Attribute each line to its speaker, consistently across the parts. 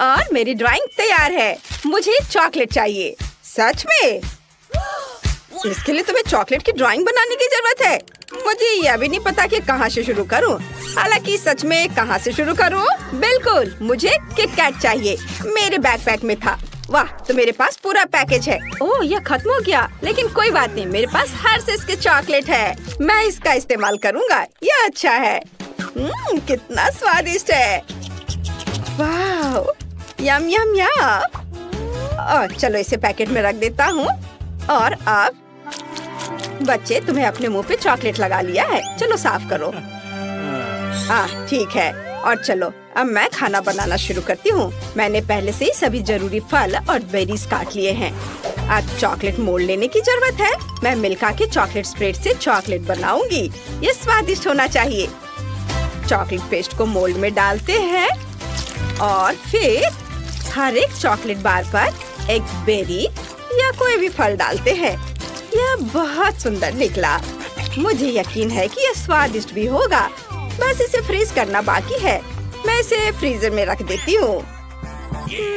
Speaker 1: और मेरी ड्राइंग तैयार है। मुझे चॉकलेट चाहिए। सच में? इसके लिए तुम्हें चॉकलेट की ड्राइंग बनाने की जरूरत है। मुझे यह भी नहीं पता कि कहाँ से शुरू करूँ। हालांकि सच में कहाँ से शुरू करूँ? बिल्कुल, मुझे किटकैट चाहिए। मेरे बैकपैक में था। वाह, तो मेरे पास पूरा पैकेज है। ओह, यह खत्म हो गया, लेकिन कोई बात नहीं, मेरे पास हर्शीज़ के चॉकलेट है। मैं इसका इस्तेमाल करूँगा। यह अच्छा है। कितना स्वादिष्ट है। वाह, यम यम यम। और चलो इसे पैकेट में रख देता हूँ। और अब बच्चे, तुम्हें अपने मुंह पे चॉकलेट लगा लिया है। चलो साफ करो। ठीक है। और चलो अब मैं खाना बनाना शुरू करती हूँ। मैंने पहले से ही सभी जरूरी फल और बेरीज काट लिए हैं। अब चॉकलेट मोल्ड लेने की जरूरत है। मैं मिल्का के चॉकलेट स्प्रेड से चॉकलेट बनाऊंगी। ये स्वादिष्ट होना चाहिए। चॉकलेट पेस्ट को मोल्ड में डालते हैं और फिर हर एक चॉकलेट बार पर एक बेरी या कोई भी फल डालते हैं। यह बहुत सुंदर निकला। मुझे यकीन है कि यह स्वादिष्ट भी होगा। बस इसे फ्रीज करना बाकी है। मैं इसे फ्रीजर में रख देती हूँ।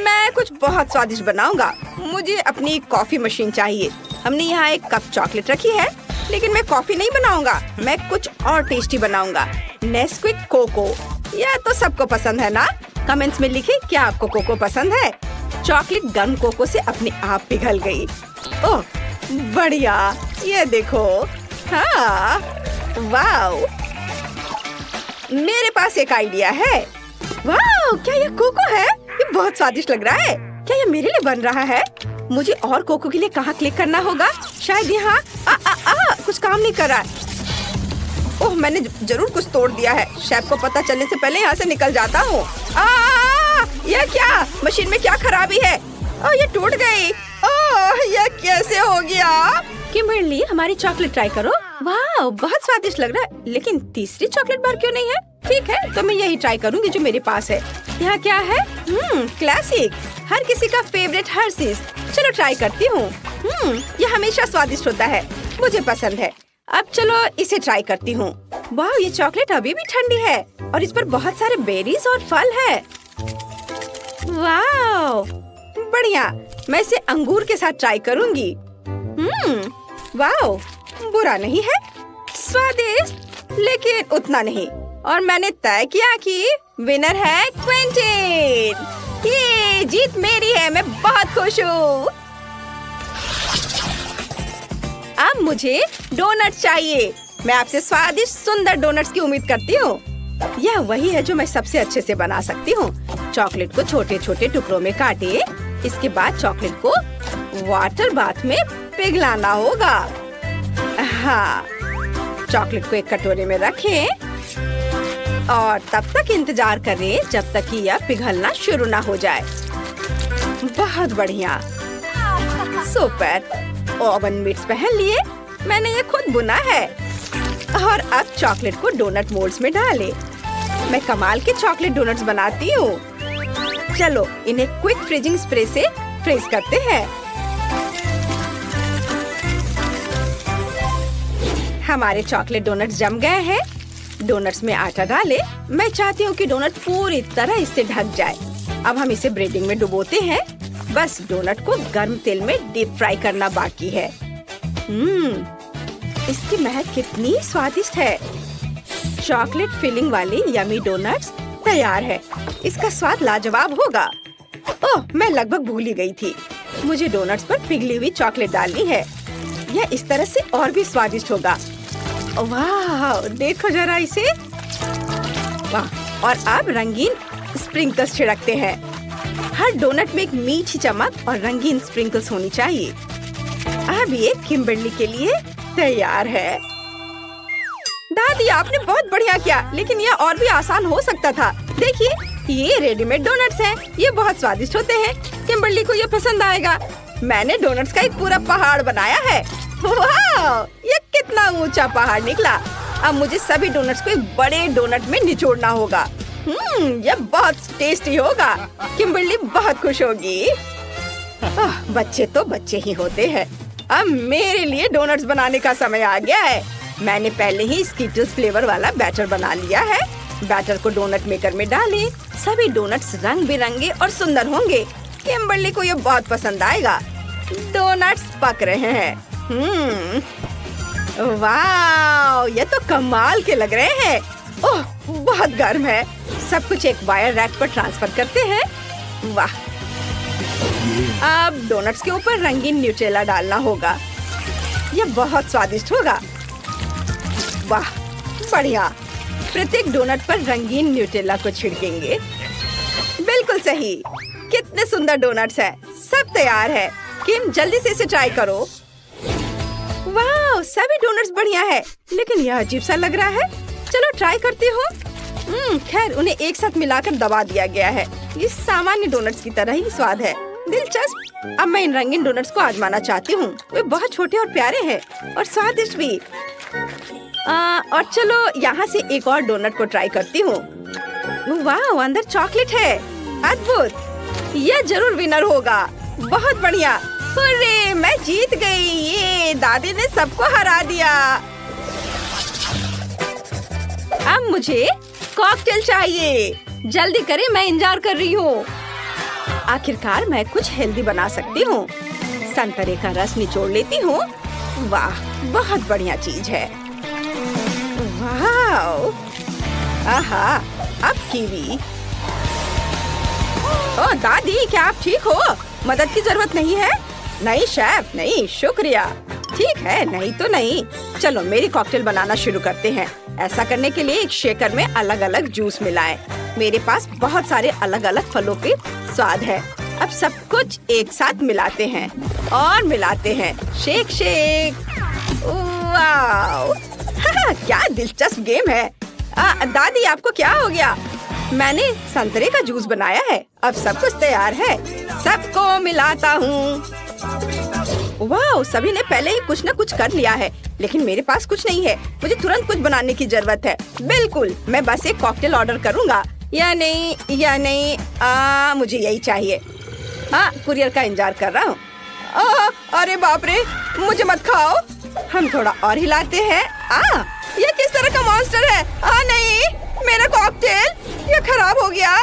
Speaker 1: मैं कुछ बहुत स्वादिष्ट बनाऊंगा। मुझे अपनी कॉफी मशीन चाहिए। हमने यहाँ एक कप चॉकलेट रखी है, लेकिन मैं कॉफी नहीं बनाऊंगा। मैं कुछ और टेस्टी बनाऊंगा। Nesquik cocoa. यह तो सबको पसंद है ना? कमेंट्स में लिखें क्या आपको कोको पसंद है। चॉकलेट गर्म कोको से अपने आप पिघल गई। ओह बढ़िया, ये देखो। हाँ, वाओ, मेरे पास एक आइडिया है। वाओ, क्या यह कोको है? ये बहुत स्वादिष्ट लग रहा है। क्या यह मेरे लिए बन रहा है? मुझे और कोको के लिए कहाँ क्लिक करना होगा? शायद यहाँ। कुछ काम नहीं कर रहा। ओह, मैंने जरूर कुछ तोड़ दिया है। शेफ को पता चलने से पहले यहाँ से निकल जाता हूँ। यह क्या? मशीन में क्या खराबी है? ओह, ये टूट गई। ओह, यह कैसे हो गया? किम्बर्ली, हमारी चॉकलेट ट्राई करो। वाह, बहुत स्वादिष्ट लग रहा है। लेकिन तीसरी चॉकलेट बार क्यों नहीं है? ठीक है, तो मैं यही ट्राई करूंगी जो मेरे पास है। यहाँ क्या है? क्लासिक, हर किसी का फेवरेट हर्शीज़। चलो ट्राई करती हूँ। यह हमेशा स्वादिष्ट होता है। मुझे पसंद है। अब चलो इसे ट्राई करती हूँ। वाह, ये चॉकलेट अभी भी ठंडी है और इस पर बहुत सारे बेरीज और फल है। वाह, बढ़िया। मैं इसे अंगूर के साथ ट्राई करूंगी। वाह, बुरा नहीं है। स्वादिष्ट, लेकिन उतना नहीं। और मैंने तय किया कि विनर है क्विंटीन। ये जीत मेरी है। मैं बहुत खुश हूँ। अब मुझे डोनट्स चाहिए। मैं आपसे स्वादिष्ट सुंदर डोनट्स की उम्मीद करती हूँ। यह वही है जो मैं सबसे अच्छे से बना सकती हूँ। चॉकलेट को छोटे छोटे टुकड़ों में काटे। इसके बाद चॉकलेट को वाटर बाथ में पिघलाना होगा। हाँ, चॉकलेट को एक कटोरे में रखें और तब तक इंतजार करें जब तक कि यह पिघलना शुरू ना हो जाए। बहुत बढ़िया, सुपर। ओवन मिट्स पहन लिए। मैंने ये खुद बुना है। और अब चॉकलेट को डोनट मोल्ड्स में डालें। मैं कमाल के चॉकलेट डोनट्स बनाती हूँ। चलो इन्हें क्विक फ्रीजिंग स्प्रे से फ्रीज करते हैं। हमारे चॉकलेट डोनट्स जम गए हैं। डोनट्स में आटा डालें। मैं चाहती हूँ कि डोनट पूरी तरह इससे ढक जाए। अब हम इसे ब्रेडिंग में डुबोते हैं। बस डोनट को गर्म तेल में डीप फ्राई करना बाकी है। इसकी महक कितनी स्वादिष्ट है। चॉकलेट फिलिंग वाली यमी डोनट्स तैयार है। इसका स्वाद लाजवाब होगा। ओह, मैं लगभग भूल ही गई थी। मुझे डोनट्स पर पिघली हुई चॉकलेट डालनी है। यह इस तरह से और भी स्वादिष्ट होगा। वाह, देखो जरा इसे। वाह, और अब रंगीन स्प्रिंकल्स छिड़कते हैं। हर डोनट में एक मीठी चमक और रंगीन स्प्रिंकल्स होनी चाहिए। अब ये किम्बर्ली के लिए तैयार है। दादी, आपने बहुत बढ़िया किया, लेकिन यह और भी आसान हो सकता था। देखिए, ये रेडीमेड डोनट्स हैं। ये बहुत स्वादिष्ट होते हैं। किम्बर्ली को ये पसंद आएगा। मैंने डोनट्स का एक पूरा पहाड़ बनाया है। वाह, ये कितना ऊंचा पहाड़ निकला। अब मुझे सभी डोनट्स को एक बड़े डोनट में निचोड़ना होगा। यह बहुत टेस्टी होगा। किम्बर्ली बहुत खुश होगी। बच्चे तो बच्चे ही होते हैं। अब मेरे लिए डोनट्स बनाने का समय आ गया है। मैंने पहले ही स्कीटल्स फ्लेवर वाला बैटर बना लिया है। बैटर को डोनट मेकर में डालें। सभी डोनट्स रंग बिरंगे और सुंदर होंगे। किम्बरली को ये बहुत पसंद आएगा। डोनट्स पक रहे हैं। वाह, ये तो कमाल के लग रहे हैं। ओह, बहुत गर्म है। सब कुछ एक वायर रैक पर ट्रांसफर करते हैं। वाह, अब डोनट्स के ऊपर रंगीन न्यूटेला डालना होगा। ये बहुत स्वादिष्ट होगा। वाह, बढ़िया। प्रत्येक डोनट पर रंगीन न्यूटेला को छिड़केंगे। बिल्कुल सही। कितने सुंदर डोनट्स हैं। सब तैयार है। किम, जल्दी से इसे ट्राई करो। वाह, सभी डोनट्स बढ़िया है, लेकिन यह अजीब सा लग रहा है। चलो ट्राई करती हूँ। खैर, उन्हें एक साथ मिलाकर दबा दिया गया है। ये सामान्य डोनट्स की तरह ही स्वाद है। दिलचस्प। अब मैं इन रंगीन डोनट्स को आजमाना चाहती हूँ। वे बहुत छोटे और प्यारे हैं और स्वादिष्ट भी। और चलो यहाँ से एक और डोनट को ट्राई करती हूँ। वाह, अंदर चॉकलेट है। अद्भुत। यह जरूर विनर होगा। बहुत बढ़िया। अरे, मैं जीत गई। ये दादी ने सबको हरा दिया। अब मुझे कॉकटेल चाहिए। जल्दी करें, मैं इंतजार कर रही हूँ। आखिरकार मैं कुछ हेल्दी बना सकती हूँ। संतरे का रस निचोड़ लेती हूँ। वाह, बहुत बढ़िया चीज है। वाह, आहा, अब कीवी। ओ दादी, क्या आप ठीक हो? मदद की जरूरत नहीं है? नहीं शेफ, नहीं, शुक्रिया। ठीक है, नहीं तो नहीं। चलो मेरी कॉकटेल बनाना शुरू करते हैं। ऐसा करने के लिए एक शेकर में अलग अलग जूस मिलाएं। मेरे पास बहुत सारे अलग अलग फलों के स्वाद है। अब सब कुछ एक साथ मिलाते हैं और मिलाते हैं। Shake shake. वाह, क्या दिलचस्प गेम है। दादी, आपको क्या हो गया? मैंने संतरे का जूस बनाया है। अब सब कुछ तैयार है। सबको मिलाता हूँ। वाह, सभी ने पहले ही कुछ न कुछ कर लिया है, लेकिन मेरे पास कुछ नहीं है। मुझे तुरंत कुछ बनाने की जरूरत है। बिल्कुल, मैं बस एक कॉकटेल ऑर्डर करूँगा। या नहीं, मुझे यही चाहिए। कुरियर का इंतजार कर रहा हूँ। अरे बाप रे, मुझे मत खाओ। हम थोड़ा और हिलाते हैं। ये किस तरह का मॉन्स्टर है? नहीं, मेरा कॉकटेल, ये खराब हो गया।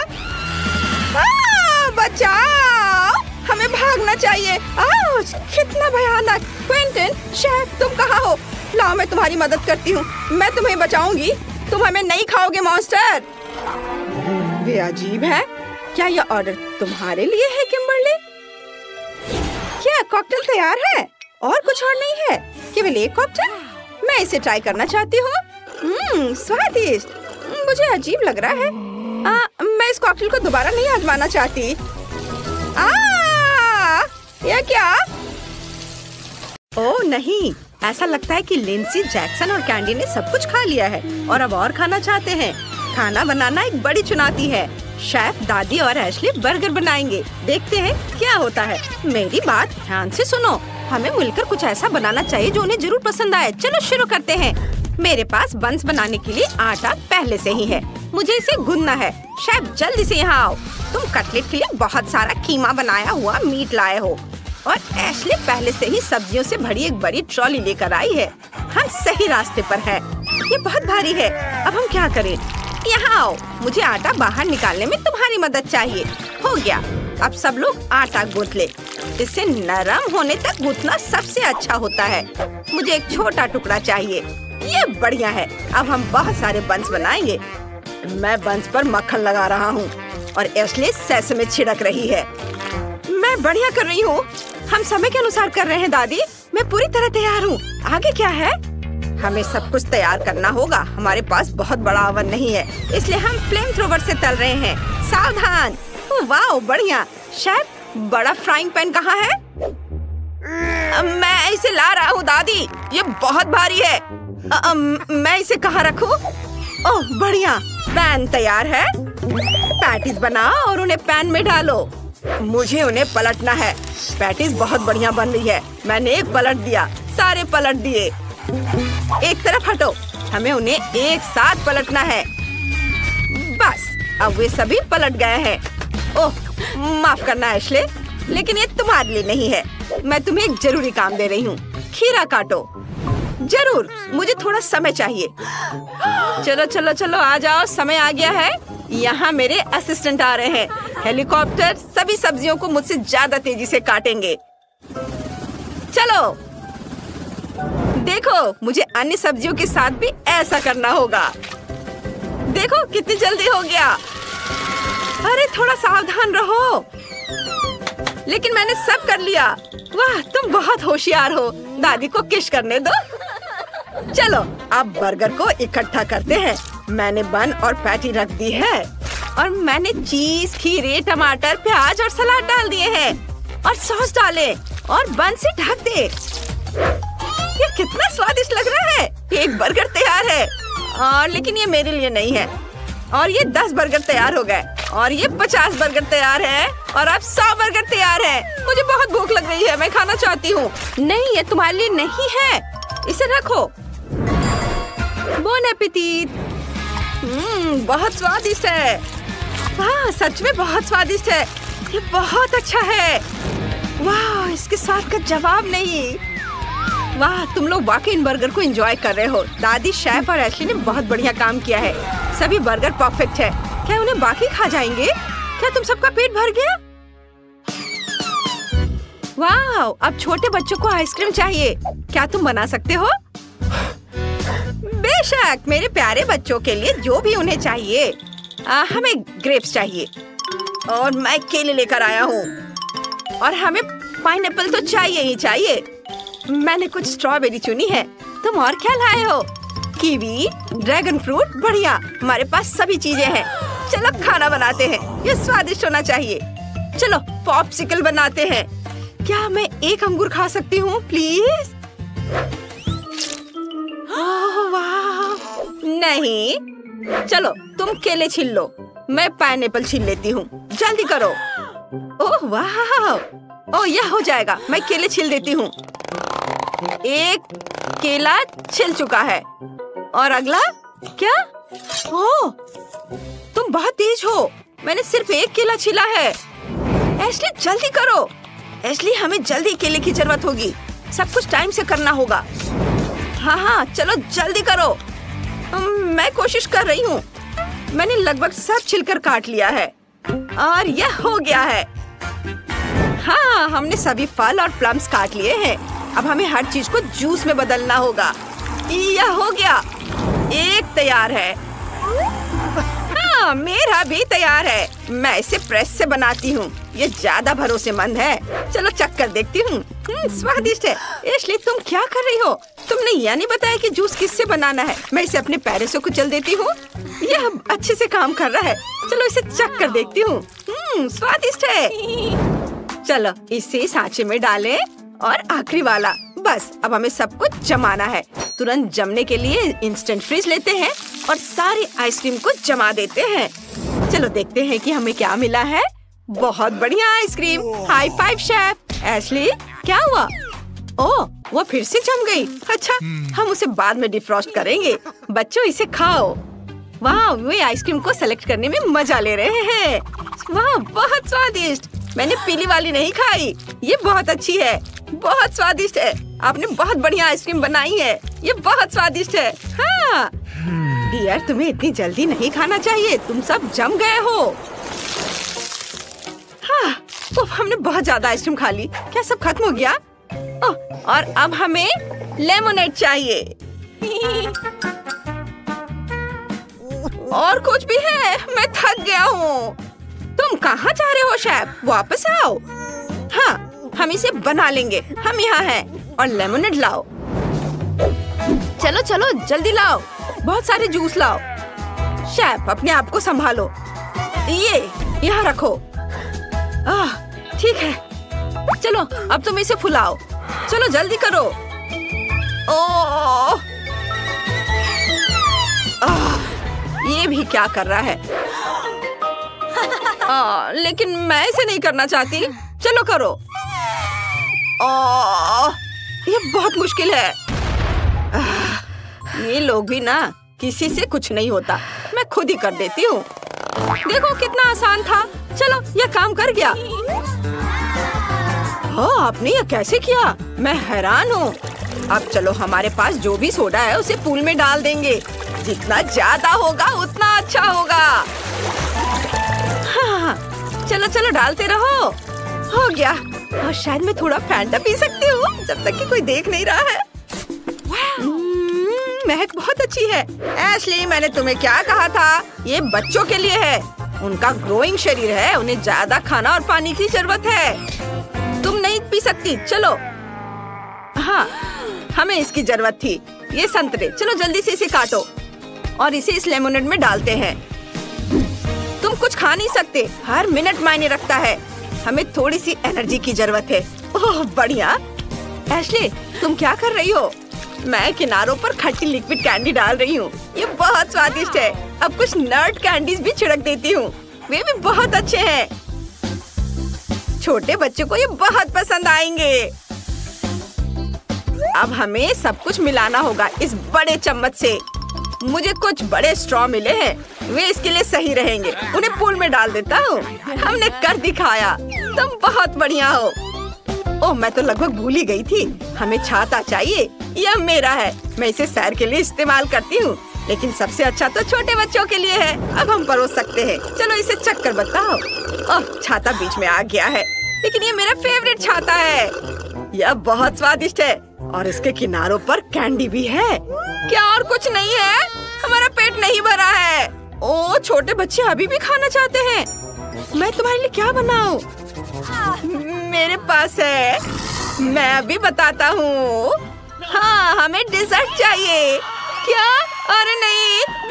Speaker 1: बचाओ, हमें भागना चाहिए। कितना भयानक। क्विंटन, शेफ, तुम कहाँ हो? लाओ, मैं तुम्हारी मदद करती हूँ। मैं तुम्हें बचाऊंगी। तुम हमें नहीं खाओगे मॉन्स्टर। वे अजीब है। क्या यह ऑर्डर तुम्हारे लिए है किम्बरली? क्या कॉकटेल तैयार है? और कुछ और नहीं है? केवल एक कॉकटेल? मैं इसे ट्राई करना चाहती हूँ। स्वादिष्ट। मुझे अजीब लग रहा है। मैं इस कॉकटेल को दोबारा नहीं आजमाना चाहती। यह क्या? ओह नहीं, ऐसा लगता है कि लिंसी, जैक्सन और कैंडी ने सब कुछ खा लिया है और अब और खाना चाहते हैं। खाना बनाना एक बड़ी चुनौती है। शेफ, दादी और एशली बर्गर बनाएंगे। देखते हैं क्या होता है। मेरी बात ध्यान से सुनो। हमें मिलकर कुछ ऐसा बनाना चाहिए जो उन्हें जरूर पसंद आए। चलो शुरू करते हैं। मेरे पास बंस बनाने के लिए आटा पहले से ही है। मुझे इसे गूंदना है। शेफ, जल्दी से यहाँ आओ। तुम कटलेट के लिए बहुत सारा कीमा बनाया हुआ मीट लाए हो और एशली पहले से ही सब्जियों से भरी एक बड़ी ट्रॉली लेकर आई है। हम सही रास्ते पर हैं। ये बहुत भारी है। अब हम क्या करें? यहाँ आओ, मुझे आटा बाहर निकालने में तुम्हारी मदद चाहिए। हो गया। अब सब लोग आटा गूंथ ले। इसे नरम होने तक गूंथना सबसे अच्छा होता है। मुझे एक छोटा टुकड़ा चाहिए। ये बढ़िया है। अब हम बहुत सारे बंस बनाएंगे। मैं बंस पर मक्खन लगा रहा हूँ और एशली सेसमे छिड़क रही है। मैं बढ़िया कर रही हूँ। हम समय के अनुसार कर रहे हैं दादी। मैं पूरी तरह तैयार हूँ। आगे क्या है? हमें सब कुछ तैयार करना होगा। हमारे पास बहुत बड़ा ओवन नहीं है, इसलिए हम फ्लेम थ्रोवर से तल रहे हैं। सावधान। वाह, बढ़िया। शेफ, बड़ा फ्राइंग पैन कहाँ है? मैं इसे ला रहा हूँ दादी। ये बहुत भारी है। मैं इसे कहाँ रखूँ? ओह बढ़िया, पैन तैयार है। पैटीज बनाओ और उन्हें पैन में डालो। मुझे उन्हें पलटना है। पैटीज बहुत बढ़िया बन रही है। मैंने एक पलट दिया, सारे पलट दिए। एक तरफ हटो, हमें उन्हें एक साथ पलटना है। बस, अब वे सभी पलट गए हैं। ओह माफ करना एशले, लेकिन ये तुम्हारे लिए नहीं है। मैं तुम्हें एक जरूरी काम दे रही हूँ। खीरा काटो। जरूर, मुझे थोड़ा समय चाहिए। चलो चलो चलो आ जाओ, समय आ गया है। यहाँ मेरे असिस्टेंट आ रहे हैं। हेलीकॉप्टर सभी सब्जियों को मुझसे ज्यादा तेजी से काटेंगे। चलो देखो, मुझे अन्य सब्जियों के साथ भी ऐसा करना होगा। देखो कितनी जल्दी हो गया। अरे थोड़ा सावधान रहो। लेकिन मैंने सब कर लिया। वाह, तुम बहुत होशियार हो। दादी को किश करने दो। चलो अब बर्गर को इकट्ठा करते हैं। मैंने बन और पैटी रख दी है और मैंने चीज, खीरे, टमाटर, प्याज और सलाद डाल दिए हैं और सॉस डाले और बन से ढक दे। ये कितना स्वादिष्ट लग रहा है। एक बर्गर तैयार है। और लेकिन ये मेरे लिए नहीं है। और ये 10 बर्गर तैयार हो गए और ये 50 बर्गर तैयार है और अब 100 बर्गर तैयार है। मुझे बहुत भूख लग रही है, मैं खाना चाहती हूँ। नहीं, ये तुम्हारे लिए नहीं है, इसे रखो। बोन एपेटीट। बहुत स्वादिष्ट है। हाँ, सच में बहुत स्वादिष्ट है। ये बहुत अच्छा है। वाह, इसके स्वाद का जवाब नहीं। वाह, तुम लोग वाकई इन बर्गर को एंजॉय कर रहे हो। दादी, शेफ और एशली ने बहुत बढ़िया काम किया है। सभी बर्गर परफेक्ट है। क्या उन्हें बाकी खा जाएंगे? क्या तुम सबका पेट भर गया? वाह, अब छोटे बच्चों को आइसक्रीम चाहिए। क्या तुम बना सकते हो? बेशक, मेरे प्यारे बच्चों के लिए जो भी उन्हें चाहिए। हमें ग्रेप्स चाहिए और मैं केले लेकर आया हूँ। और हमें पाइनएप्पल तो चाहिए ही चाहिए। मैंने कुछ स्ट्रॉबेरी चुनी है। तुम और क्या लाए हो? Kiwi, dragon fruit. बढ़िया, हमारे पास सभी चीजें हैं। चलो खाना बनाते हैं। ये स्वादिष्ट होना चाहिए। चलो पॉप्सिकल बनाते हैं। क्या मैं एक अंगूर खा सकती हूँ प्लीज? ओह वाह, नहीं। चलो तुम केले छील लो, मैं पाइनएप्पल छील लेती हूँ। जल्दी करो। ओह वाह, ओह यह हो जाएगा। मैं केले छील देती हूँ। एक केला छिल चुका है और अगला क्या? ओह, तुम बहुत तेज हो। मैंने सिर्फ एक केला छिला है। एशली जल्दी करो। एशली, हमें जल्दी केले की जरूरत होगी। सब कुछ टाइम से करना होगा। हाँ, चलो जल्दी करो। मैं कोशिश कर रही हूँ। मैंने लगभग सब छिलकर काट लिया है और यह हो गया है। हाँ, हमने सभी फल और प्लम्स काट लिए हैं। अब हमें हर चीज को जूस में बदलना होगा। यह हो गया। एक तैयार है। हाँ, मेरा भी तैयार है। मैं इसे प्रेस से बनाती हूँ। ये ज्यादा भरोसेमंद है। चलो चख कर देखती हूँ। स्वादिष्ट है। एशली, तुम क्या कर रही हो? तुमने यह नहीं बताया कि जूस किससे बनाना है। मैं इसे अपने पैरों से कुचल देती हूँ। यह अच्छे से काम कर रहा है। चलो इसे चख कर देखती हूँ। स्वादिष्ट है। चलो इसे सांचे में डालें और आखिरी वाला। बस अब हमें सब कुछ जमाना है। तुरंत जमने के लिए इंस्टेंट फ्रीज लेते हैं और सारी आइसक्रीम को जमा देते हैं। चलो देखते हैं कि हमें क्या मिला है। बहुत बढ़िया ice cream. High five chef. Ashley, क्या हुआ? ओह, वो फिर से जम गई। अच्छा, हम उसे बाद में डिफ्रॉस्ट करेंगे। बच्चों, इसे खाओ। वाह, वे आइसक्रीम को सेलेक्ट करने में मजा ले रहे हैं। वाह, बहुत स्वादिष्ट। मैंने पीली वाली नहीं खाई। ये बहुत अच्छी है, बहुत स्वादिष्ट है। आपने बहुत बढ़िया आइसक्रीम बनाई है। ये बहुत स्वादिष्ट है। हाँ डियर, तुम्हें इतनी जल्दी नहीं खाना चाहिए। तुम सब जम गए हो। हाँ, हमने बहुत ज्यादा आइसक्रीम खा ली। क्या सब खत्म हो गया? ओह, और अब हमें लेमोनेड चाहिए। और कुछ भी है? मैं थक गया हूँ। तुम कहाँ जा रहे हो शेफ? वापस आओ। हाँ, हम इसे बना लेंगे। हम यहाँ हैं। और लेमोनेड लाओ। चलो चलो जल्दी लाओ। बहुत सारे जूस लाओ। शेफ, अपने आप को संभालो। ये यहाँ रखो। ठीक है। चलो अब तुम इसे फुलाओ। चलो जल्दी करो। ओह, ये भी क्या कर रहा है? लेकिन मैं इसे नहीं करना चाहती। चलो करो। ये बहुत मुश्किल है। ये लोग भी ना, किसी से कुछ नहीं होता। मैं खुद ही कर देती हूँ। देखो कितना आसान था। चलो, यह काम कर गया। आपने यह कैसे किया? मैं हैरान हूँ। अब चलो हमारे पास जो भी सोडा है उसे पूल में डाल देंगे। जितना ज्यादा होगा उतना अच्छा होगा। हाँ, चलो चलो डालते रहो। हो गया। और शायद मैं थोड़ा फैंटा पी सकती हूँ जब तक कि कोई देख नहीं रहा है। महक बहुत अच्छी है। एशली, मैंने तुम्हें क्या कहा था? ये बच्चों के लिए है। उनका ग्रोइंग शरीर है, उन्हें ज्यादा खाना और पानी की जरूरत है। तुम नहीं पी सकती। चलो। हाँ, हमें इसकी जरूरत थी। ये संतरे, चलो जल्दी से इसे काटो और इसे इस लेमोनेड में डालते हैं। तुम कुछ खा नहीं सकते, हर मिनट मायने रखता है। हमें थोड़ी सी एनर्जी की जरूरत है। ओह बढ़िया। एशली, तुम क्या कर रही हो? मैं किनारों पर खट्टी लिक्विड कैंडी डाल रही हूँ। ये बहुत स्वादिष्ट है। अब कुछ नट कैंडीज भी छिड़क देती हूँ, वे भी बहुत अच्छे हैं। छोटे बच्चों को ये बहुत पसंद आएंगे। अब हमें सब कुछ मिलाना होगा इस बड़े चम्मच से। मुझे कुछ बड़े स्ट्रॉ मिले हैं, वे इसके लिए सही रहेंगे। उन्हें पूल में डाल देता हूँ। हमने कर दिखाया। तुम बहुत बढ़िया हो। ओह, मैं तो लगभग भूल ही गई थी। हमें छाता चाहिए। यह मेरा है, मैं इसे सैर के लिए इस्तेमाल करती हूँ, लेकिन सबसे अच्छा तो छोटे बच्चों के लिए है। अब हम परोस सकते हैं। चलो इसे चख कर बताओ। ओह, छाता बीच में आ गया है, लेकिन ये मेरा फेवरेट छाता है। यह बहुत स्वादिष्ट है और इसके किनारों पर कैंडी भी है। क्या और कुछ नहीं है? हमारा पेट नहीं भरा है। ओह, छोटे बच्चे अभी भी खाना चाहते हैं। मैं तुम्हारे लिए क्या बनाऊं? मेरे पास है, मैं अभी बताता हूँ। हाँ, हमें डिजर्ट चाहिए। क्या? अरे नहीं।